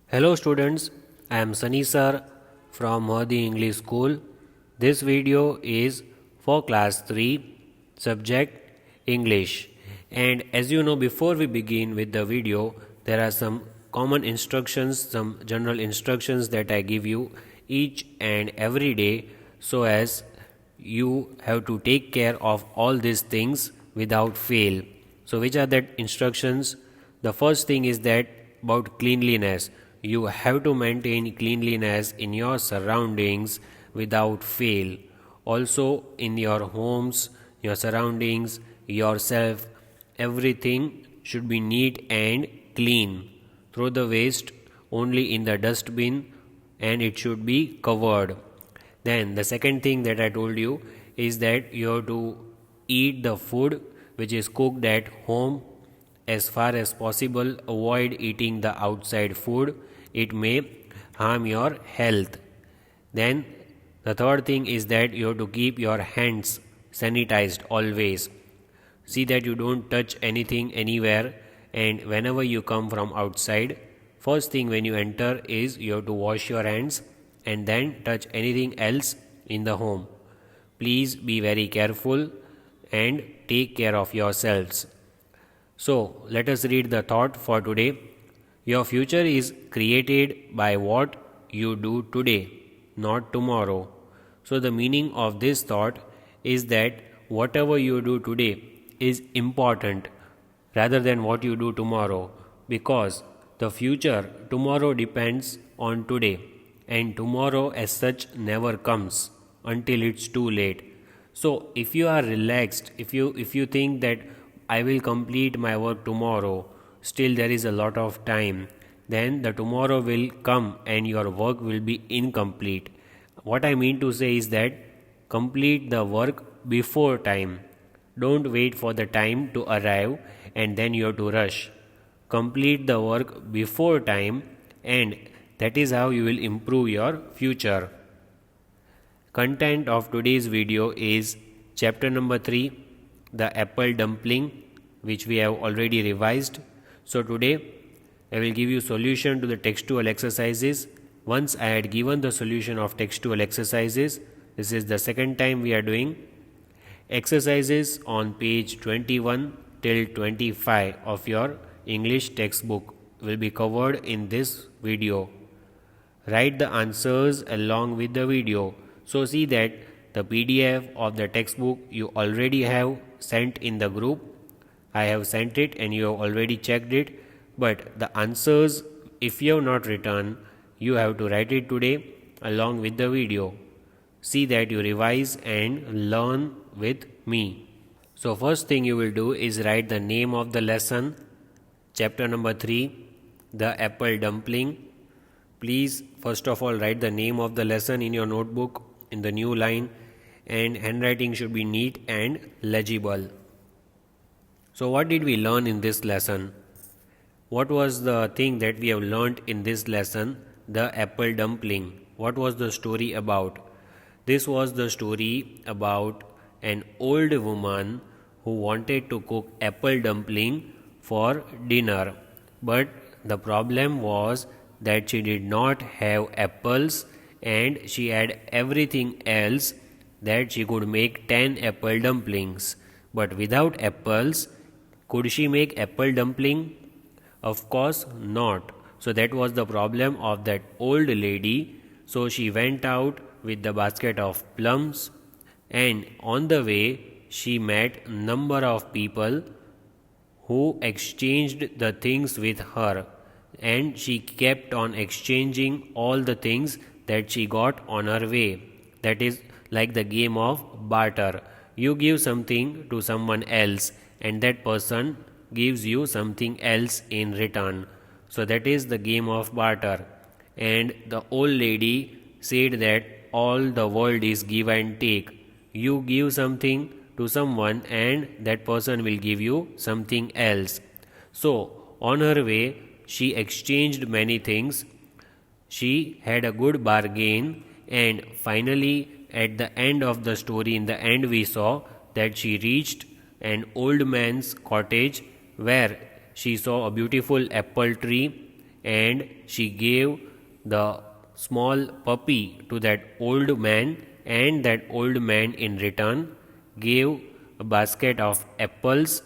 Hello students, I am Sunny sir from Mahdi English School. This video is for class 3 subject English. And as you know, before we begin with the video, there are some common instructions, some general instructions that I give you each and every day, so as you have to take care of all these things without fail. So which are that instructions? The first thing is that about cleanliness. You have to maintain cleanliness in your surroundings without fail. Also in your homes, your surroundings, yourself, everything should be neat and clean. Throw the waste only in the dustbin and it should be covered. Then the second thing that I told you is that you have to eat the food which is cooked at home. As far as possible, avoid eating the outside food. It may harm your health. Then the third thing is that you have to keep your hands sanitized always. See that you don't touch anything anywhere, and whenever you come from outside, first thing when you enter is you have to wash your hands and then touch anything else in the home. Please be very careful and take care of yourselves. So, let us read the thought for today. Your future is created by what you do today, not tomorrow. So, the meaning of this thought is that whatever you do today is important rather than what you do tomorrow, because the future tomorrow depends on today, and tomorrow as such never comes until it's too late. So if you are relaxed, if you think that I will complete my work tomorrow, still there is a lot of time, then the tomorrow will come and your work will be incomplete. What I mean to say is that complete the work before time. Don't wait for the time to arrive and then you have to rush. Complete the work before time, and that is how you will improve your future. Content of today's video is chapter number 3, the apple dumpling, which we have already revised. So today I will give you solution to the textual exercises. Once I had given the solution of textual exercises, this is the second time we are doing exercises on page 21 till 25 of your English textbook will be covered in this video. Write the answers along with the video. So see that the PDF of the textbook you already have sent in the group. I have sent it and you have already checked it. But the answers, if you have not written, you have to write it today along with the video. See that you revise and learn with me. So first thing you will do is write the name of the lesson, chapter number 3, the apple dumpling. Please first of all write the name of the lesson in your notebook in the new line, and handwriting should be neat and legible. So what did we learn in this lesson? What was the thing that we have learned in this lesson? The apple dumpling. What was the story about? This was the story about an old woman who wanted to cook apple dumpling for dinner, but the problem was that she did not have apples and she had everything else that she could make 10 apple dumplings. But without apples, could she make apple dumpling? Of course not. So that was the problem of that old lady. So she went out with the basket of plums, and on the way she met number of people who exchanged the things with her, and she kept on exchanging all the things that she got on her way. That is like the game of barter. You give something to someone else and that person gives you something else in return. So that is the game of barter. And the old lady said that all the world is give and take. You give something to someone and that person will give you something else. So on her way she exchanged many things. She had a good bargain, and finally at the end of the story, in the end we saw that she reached an old man's cottage where she saw a beautiful apple tree, and she gave the small puppy to that old man, and that old man in return gave a basket of apples.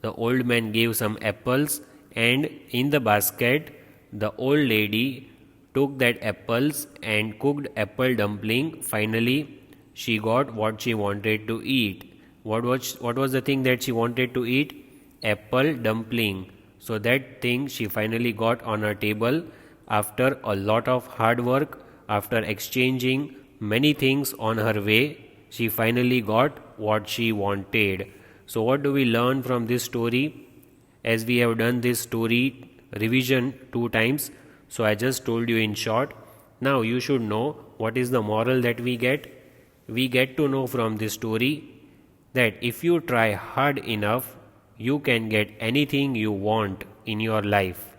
The old man gave some apples, and in the basket the old lady took that apples and cooked apple dumpling. Finally, she got what she wanted to eat. What was the thing that she wanted to eat? Apple dumpling. So that thing she finally got on her table after a lot of hard work, after exchanging many things on her way. She finally got what she wanted. So, what do we learn from this story? As we have done this story revision 2 times, so I just told you in short. Now, you should know what is the moral that we get. We get to know from this story that if you try hard enough, you can get anything you want in your life.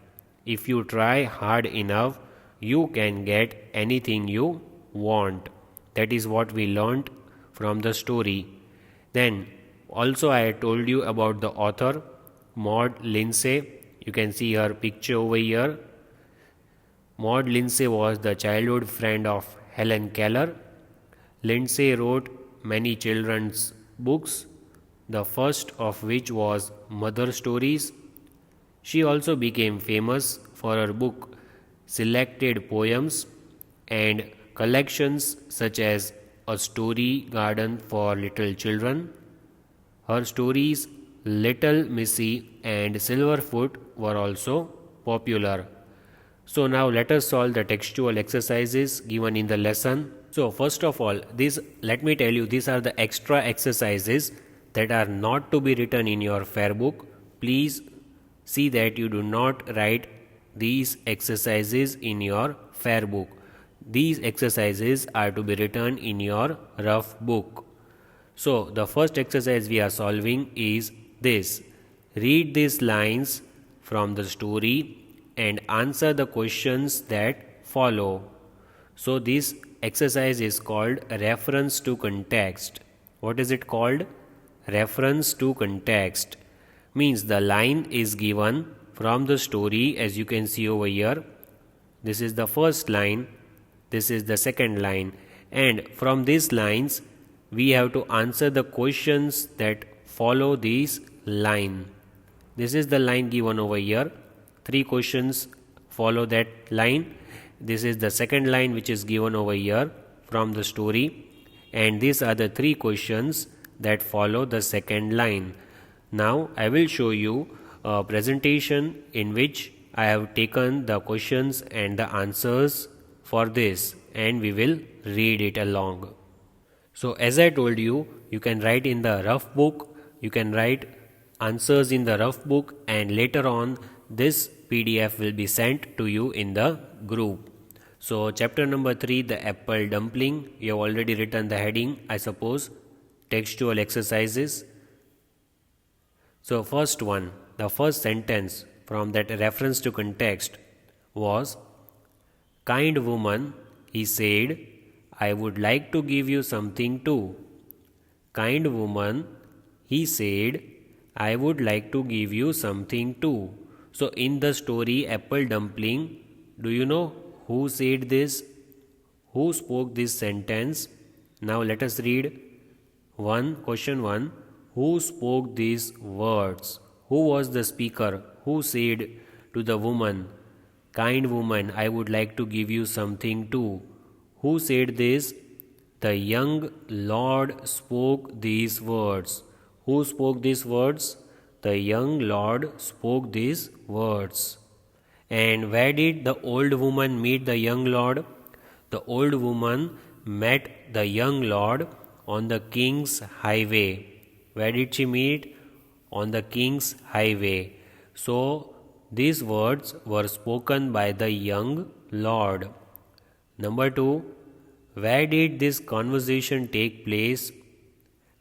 If you try hard enough, you can get anything you want. That is what we learned from the story. Then also I told you about the author, Maud Lindsay. You can see her picture over here. Maud Lindsay was the childhood friend of Helen Keller. Lindsay wrote many children's books, the first of which was Mother Stories. She also became famous for her book Selected Poems and collections such as A Story Garden for Little Children. Her stories Little Missy and Silverfoot were also popular. So now let us solve the textual exercises given in the lesson. So first of all, let me tell you, these are the extra exercises that are not to be written in your fair book. Please see that you do not write these exercises in your fair book. These exercises are to be written in your rough book. So the first exercise we are solving is this. Read these lines from the story and answer the questions that follow. So this exercise is called reference to context. What is it called? Reference to context. Means the line is given from the story, as you can see over here. This is the first line, this is the second line, and from these lines we have to answer the questions that follow this line. This is the line given over here. 3 questions follow that line. This is the second line which is given over here from the story, and these are the 3 questions that follow the second line. Now I will show you a presentation in which I have taken the questions and the answers for this, and we will read it along. So as I told you, you can write in the rough book, you can write answers in the rough book, and later on this PDF will be sent to you in the group. So chapter number 3, the apple dumpling. You have already written the heading, I suppose, textual exercises. So first one, the first sentence from that reference to context was, kind woman, he said, I would like to give you something too. Kind woman, he said, I would like to give you something too. So in the story apple dumpling, do you know who said this? Who spoke this sentence? Now let us read question 1. Who spoke these words? Who was the speaker? Who said to the woman, kind woman, I would like to give you something too? Who said this? The young lord spoke these words. Who spoke these words? The young lord spoke these words. And where did the old woman meet the young lord? The old woman met the young lord on the king's highway. Where did she meet? On the king's highway. So these words were spoken by the young lord. Number 2, where did this conversation take place?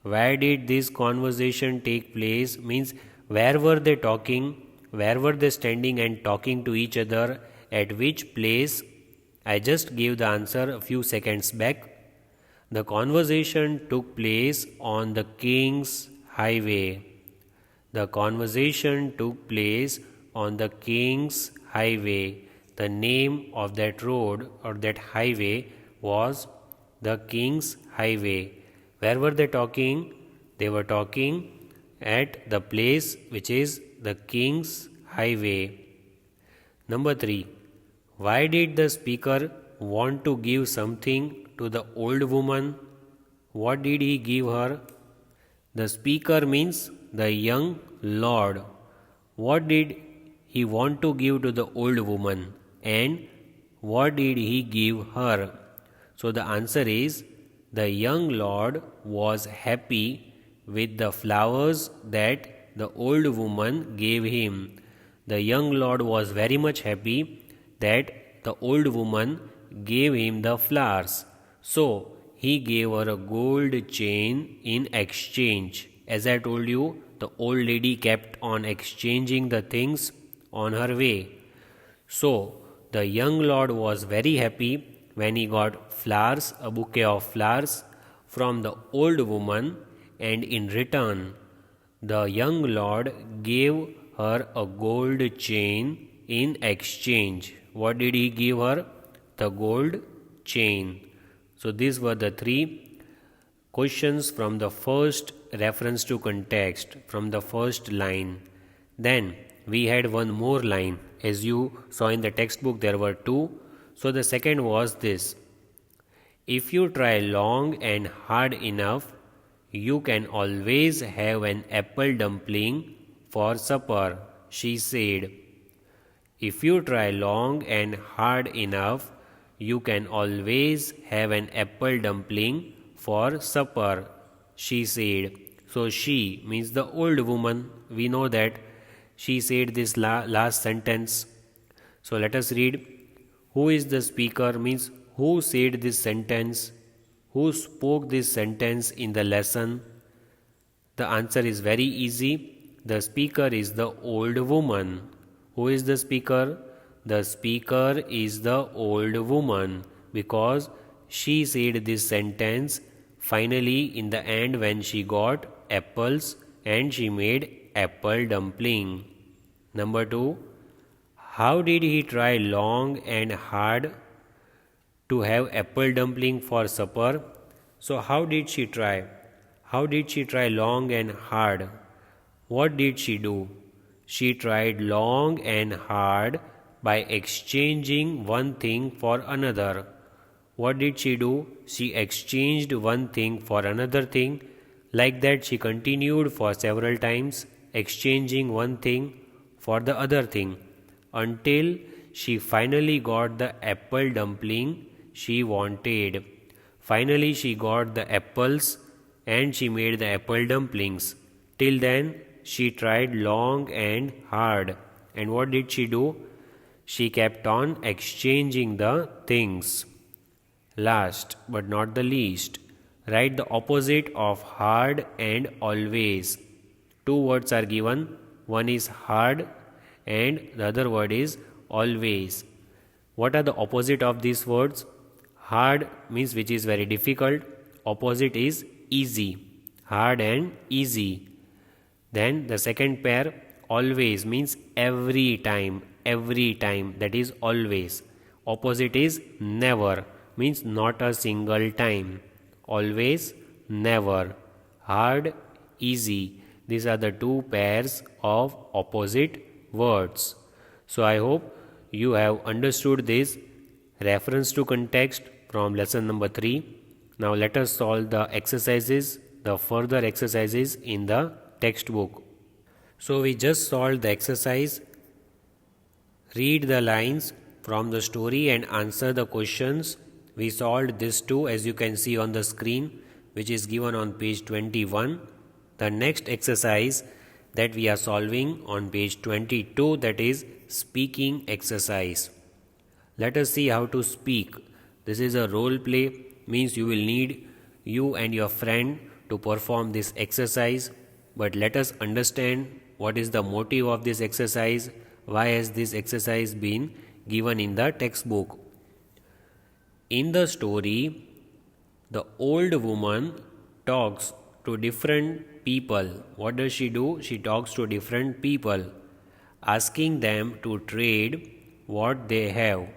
Where did this conversation take place? Means where were they talking? Where were they standing and talking to each other? At which place? I just gave the answer a few seconds back. The conversation took place on the king's highway. The conversation took place on the king's highway. The name of that road or that highway was the King's Highway. Where were they talking? They were talking at the place which is the King's Highway. Number 3. Why did the speaker want to give something to the old woman? What did he give her? The speaker means the young lord. What did he want to give to the old woman? And what did he give her? So the answer is the young lord was happy with the flowers that the old woman gave him. The young lord was very much happy that the old woman gave him the flowers. So he gave her a gold chain in exchange. As I told you, the old lady kept on exchanging the things on her way. So the young lord was very happy when he got flowers, a bouquet of flowers from the old woman, and in return, the young lord gave her a gold chain in exchange. What did he give her? The gold chain. So these were the 3 questions from the first reference to context, from the first line. Then we had one more line. As you saw in the textbook, there were 2. So the second was this: if you try long and hard enough, you can always have an apple dumpling for supper, she said. If you try long and hard enough, you can always have an apple dumpling for supper, she said. So she means the old woman. We know that she said this last sentence. So let us read. Who is the speaker means who said this sentence? Who spoke this sentence in the lesson? The answer is very easy. The speaker is the old woman. Who is the speaker? The speaker is the old woman because she said this sentence finally in the end when she got apples and she made apple dumpling. Number 2. How did he try long and hard to have apple dumpling for supper? So how did she try? How did she try long and hard? What did she do? She tried long and hard by exchanging one thing for another. What did she do? She exchanged one thing for another thing. Like that she continued for several times, exchanging one thing for the other thing, until she finally got the apple dumpling she wanted. Finally she got the apples and she made the apple dumplings. Till then she tried long and hard. And what did she do? She kept on exchanging the things. Last but not the least, write the opposite of hard and always. 2 words are given. One is hard and the other word is always. What are the opposite of these words? Hard means which is very difficult. Opposite is easy. Hard and easy. Then the second pair, always means every time, that is always. Opposite is never, means not a single time. Always, never. Hard, easy. These are the 2 pairs of opposite words. So I hope you have understood this reference to context from lesson number 3. Now let us solve the exercises, the further exercises in the textbook. So we just solved the exercise. Read the lines from the story and answer the questions. We solved this too, as you can see on the screen, which is given on page 21. The next exercise that we are solving on page 22, that is speaking exercise. Let us see how to speak. This is a role play, means you will need you and your friend to perform this exercise. But let us understand what is the motive of this exercise, why has this exercise been given in the textbook. In the story, the old woman talks to different people. What does she do? She talks to different people, asking them to trade what they have.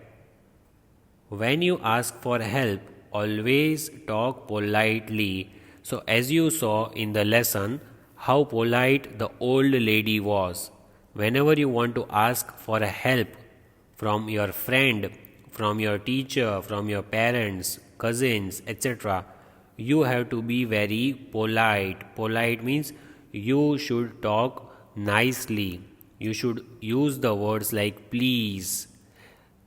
When you ask for help, always talk politely. So, as you saw in the lesson, how polite the old lady was. Whenever you want to ask for a help from your friend, from your teacher, from your parents, cousins, etc., you have to be very polite. Polite means you should talk nicely. You should use the words like please.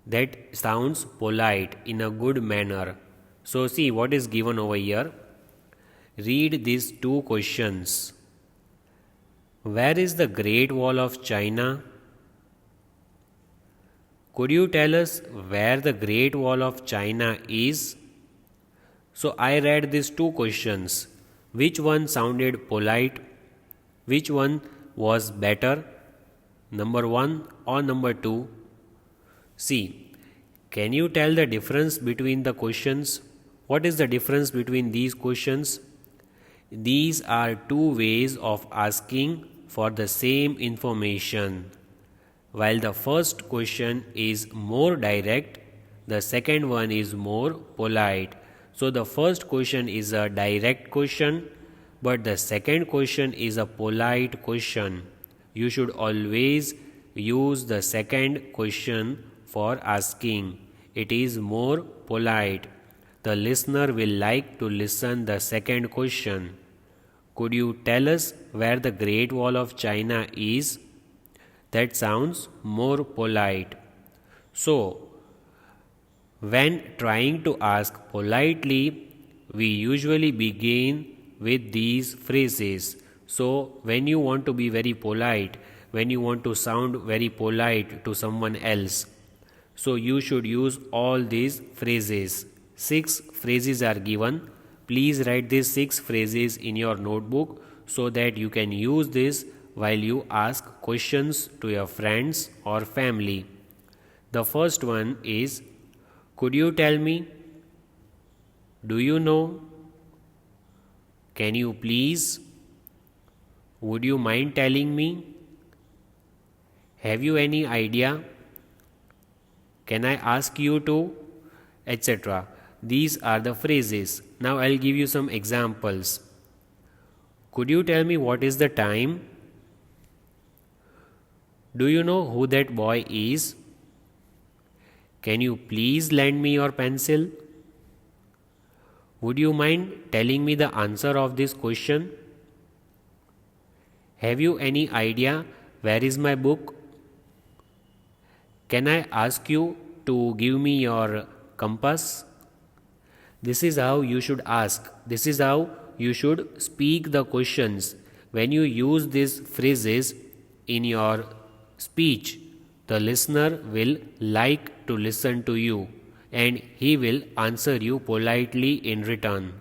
That sounds polite in a good manner. So, see what is given over here. Read these two questions. Where is the Great Wall of China? Could you tell us where the Great Wall of China is? So, I read these two questions. Which one sounded polite? Which one was better? Number 1 or number 2? See, can you tell the difference between the questions? What is the difference between these questions? These are two ways of asking for the same information. While the first question is more direct, the second one is more polite. So the first question is a direct question, but the second question is a polite question. You should always use the second question for asking. It is more polite. The listener will like to listen the second question. Could you tell us where the Great Wall of China is? That sounds more polite. So, when trying to ask politely, we usually begin with these phrases. So, when you want to be very polite, when you want to sound very polite to someone else, so you should use all these phrases. 6 phrases are given. Please write these 6 phrases in your notebook so that you can use this while you ask questions to your friends or family. The first one is, could you tell me? Do you know? Can you please? Would you mind telling me? Have you any idea? Can I ask you to? Etc. These are the phrases. Now I'll give you some examples. Could you tell me what is the time? Do you know who that boy is? Can you please lend me your pencil? Would you mind telling me the answer of this question? Have you any idea where is my book? Can I ask you to give me your compass? This is how you should ask. This is how you should speak the questions. When you use these phrases in your speech, the listener will like to listen to you and he will answer you politely in return.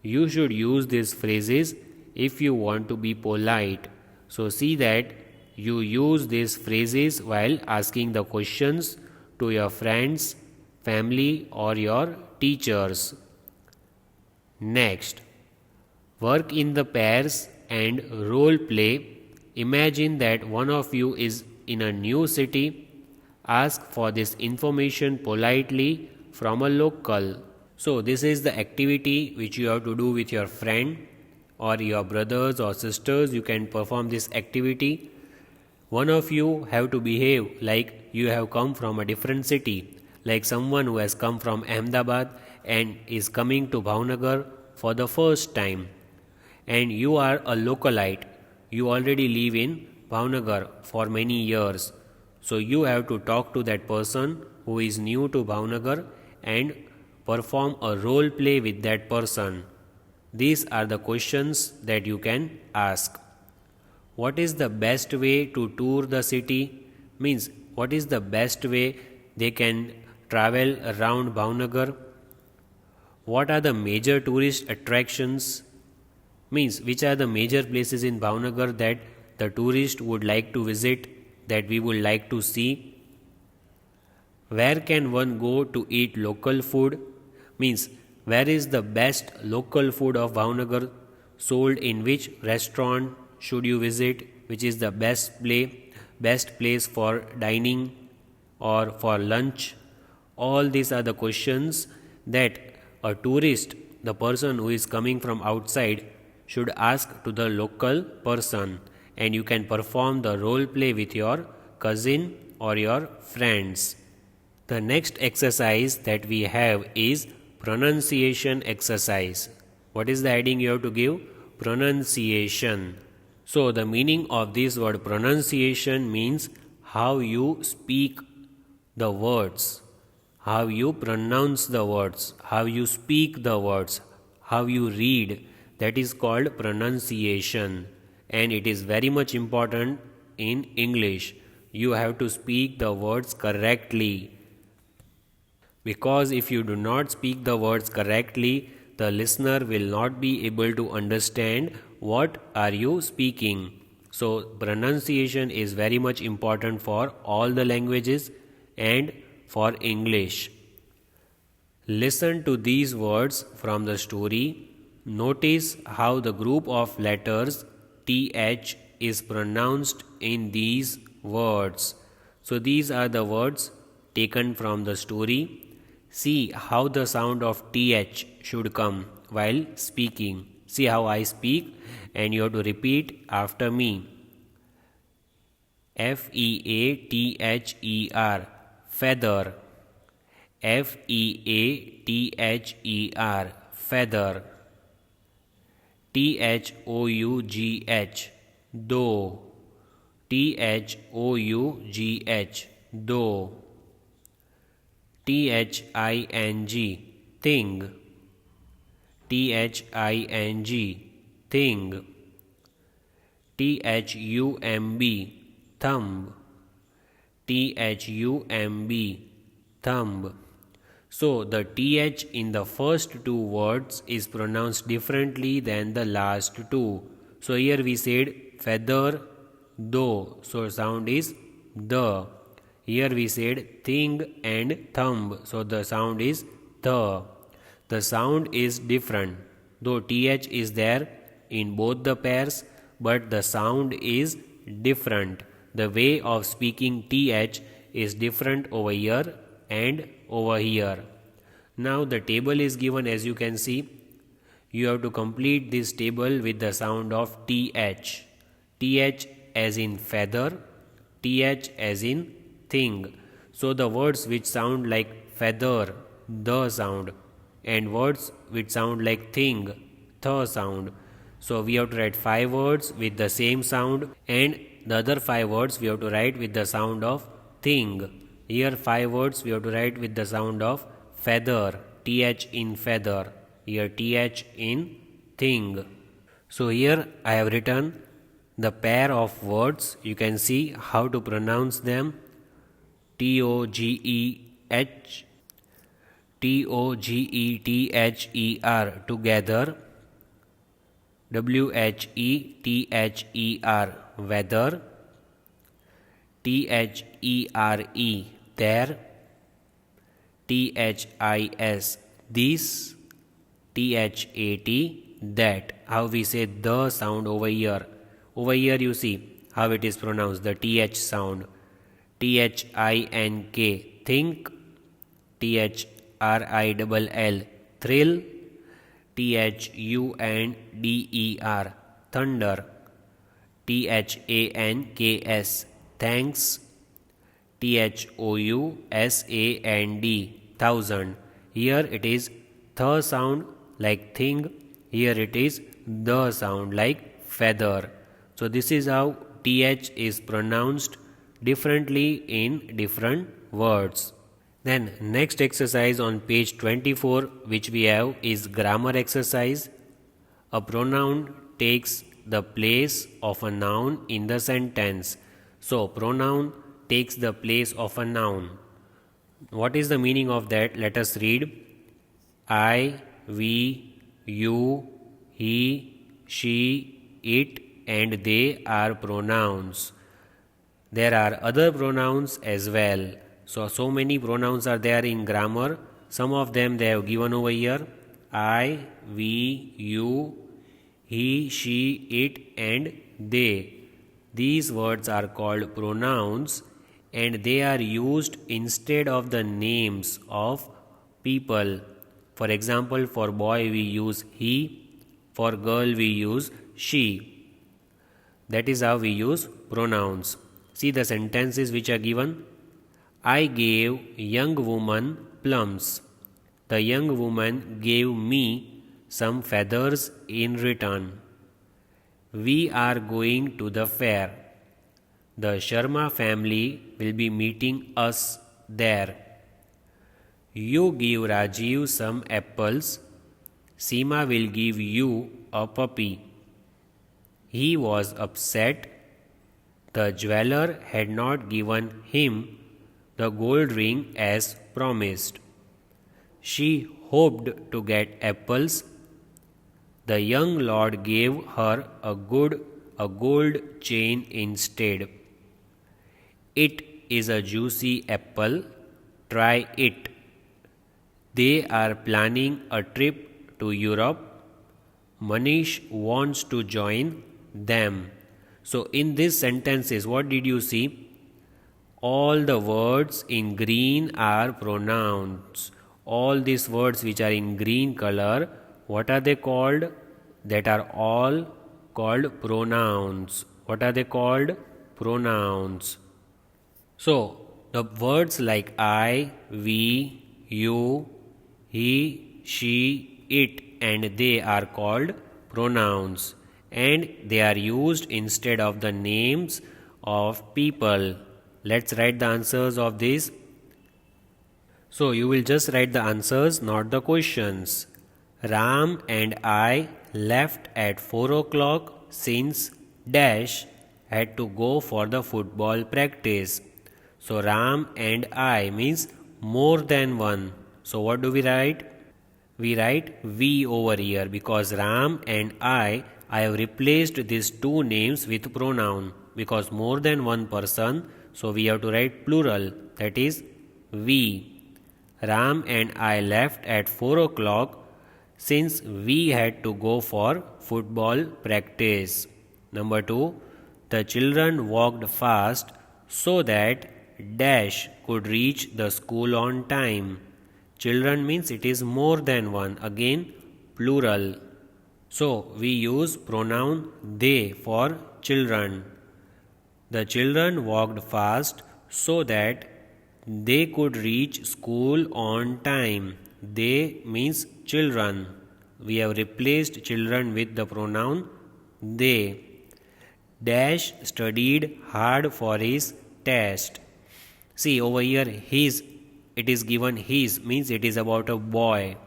You should use these phrases if you want to be polite. So see that you use these phrases while asking the questions to your friends, family, or your teachers. Next, work in the pairs and role play. Imagine that one of you is in a new city. Ask for this information politely from a local. So this is the activity which you have to do with your friend or your brothers or sisters. You can perform this activity. One of you have to behave like you have come from a different city, like someone who has come from Ahmedabad and is coming to Bhavnagar for the first time. And you are a localite. You already live in Bhavnagar for many years. So you have to talk to that person who is new to Bhavnagar and perform a role play with that person. These are the questions that you can ask. What is the best way to tour the city? Means, what is the best way they can travel around Bhavnagar? What are the major tourist attractions? Means, which are the major places in Bhavnagar that the tourist would like to visit, that we would like to see? Where can one go to eat local food? Means, where is the best local food of Bhavnagar sold, in which restaurant should you visit, which is the best place for dining, or for lunch. All these are the questions that a tourist, the person who is coming from outside, should ask to the local person, and you can perform the role play with your cousin or your friends. The next exercise that we have is pronunciation exercise. What is the heading you have to give? Pronunciation. So the meaning of this word pronunciation means how you speak the words, how you pronounce the words, how you speak the words, how you read. That is called pronunciation, and it is very much important in English. You have to speak the words correctly, because if you do not speak the words correctly, the listener will not be able to understand what are you speaking. So pronunciation is very much important for all the languages and for English. Listen to these words from the story. Notice how the group of letters TH is pronounced in these words. So these are the words taken from the story. See how the sound of TH should come while speaking. See how I speak, and you have to repeat after me. Feather, feather. Feather, feather. Thought, though. Thought, though. Thing, thing. Thing. Thumb, thumb, thumb. So the th in the first two words is pronounced differently than the last two. So here we said feather, though, so sound is the. Here we said thing and thumb, so the sound is the. The sound is different, though th is there in both the pairs, but the sound is different. The way of speaking th is different over here and over here. Now the table is given, as you can see. You have to complete this table with the sound of th. Th as in feather, th as in thing. So the words which sound like feather, the sound, and words which sound like thing, the sound. So we have to write 5 words with the same sound, and the other 5 words we have to write with the sound of thing. Here 5 words we have to write with the sound of feather, th in feather. Here th in thing. So here I have written the pair of words. You can see how to pronounce them. Togeth, together, together. Whether, weather. There, there. This, this. That, that. How we say the sound over here. Over here you see how it is pronounced, the th sound. Think, think. Thrill, thrill. Thunder, thunder. Thanks, thanks. Thousand, thousand. Here it is the sound like thing. Here it is the sound like feather. So this is how th is pronounced differently in different words. Then next exercise on page 24 which we have is grammar exercise. A pronoun takes the place of a noun in the sentence. So pronoun takes the place of a noun. What is the meaning of that? Let us read. I, we, you, he, she, it and they are pronouns. There are other pronouns as well. So many pronouns are there in grammar. Some of them they have given over here. I, we, you, he, she, it and they. These words are called pronouns, and they are used instead of the names of people. For example, for boy we use he, for girl we use she. That is how we use pronouns. See the sentences which are given. I gave young woman plums. The young woman gave me some feathers in return. We are going to the fair. The Sharma family will be meeting us there. You give Rajiv some apples. Seema will give you a puppy. He was upset. The jeweler had not given him the gold ring as promised. She hoped to get apples. The young lord gave her a gold chain instead. It is a juicy apple. Try it. They are planning a trip to Europe. Manish wants to join them. So in these sentences, what did you see? All the words in green are pronouns. All these words which are in green color, what are they called? That are all called pronouns. What are they called? Pronouns. So, the words like I, we, you, he, she, it and they are called pronouns, and they are used instead of the names of people. Let's write the answers of this. So you will just write the answers, not the questions. Ram and I left at 4 o'clock since Dash had to go for the football practice. So Ram and I means more than one. So what do we write? We write we over here because Ram and I have replaced these two names with pronoun because more than one person. So we have to write plural, that is we. Ram and I left at 4 o'clock since we had to go for football practice. Number 2, the children walked fast so that Dash could reach the school on time. Children means it is more than one, again plural. So we use pronoun they for children. The children walked fast so that they could reach school on time. They means children. We have replaced children with the pronoun they. Dash studied hard for his test. See over here his, it is given his means it is about a boy.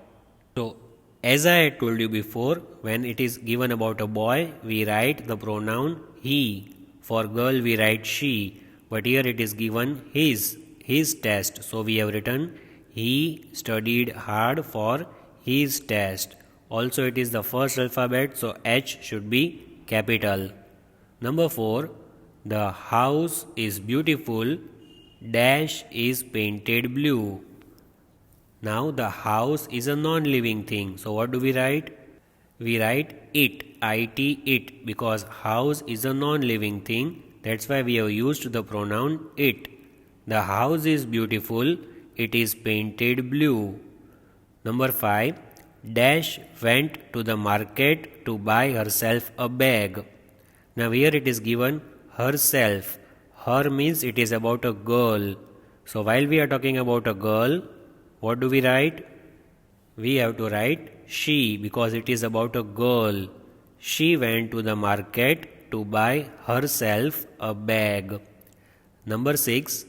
So as I had told you before, when it is given about a boy, we write the pronoun he. For girl we write she, but here it is given his test. So we have written he studied hard for his test. Also it is the first alphabet, so H should be capital. Number 4, the house is beautiful. Dash is painted blue. Now the house is a non-living thing. So what do we write? We write it, it, because house is a non-living thing. That's why we have used the pronoun it. The house is beautiful. It is painted blue. Number 5, Dash went to the market to buy herself a bag. Now here it is given herself. Her means it is about a girl. So while we are talking about a girl, what do we write? We have to write she because it is about a girl. She went to the market to buy herself a bag. Number 6,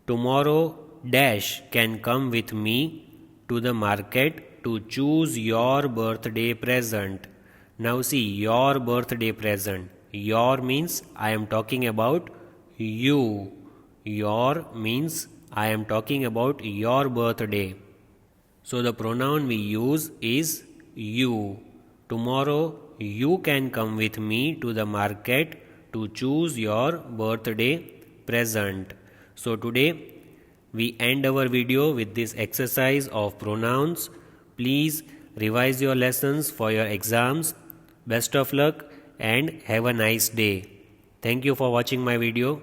tomorrow Dash can come with me to the market to choose your birthday present. Now see, your birthday present. Your means I am talking about you. Your means I am talking about your birthday. So the pronoun we use is you. Tomorrow you can come with me to the market to choose your birthday present. So today we end our video with this exercise of pronouns. Please revise your lessons for your exams. Best of luck and have a nice day. Thank you for watching my video.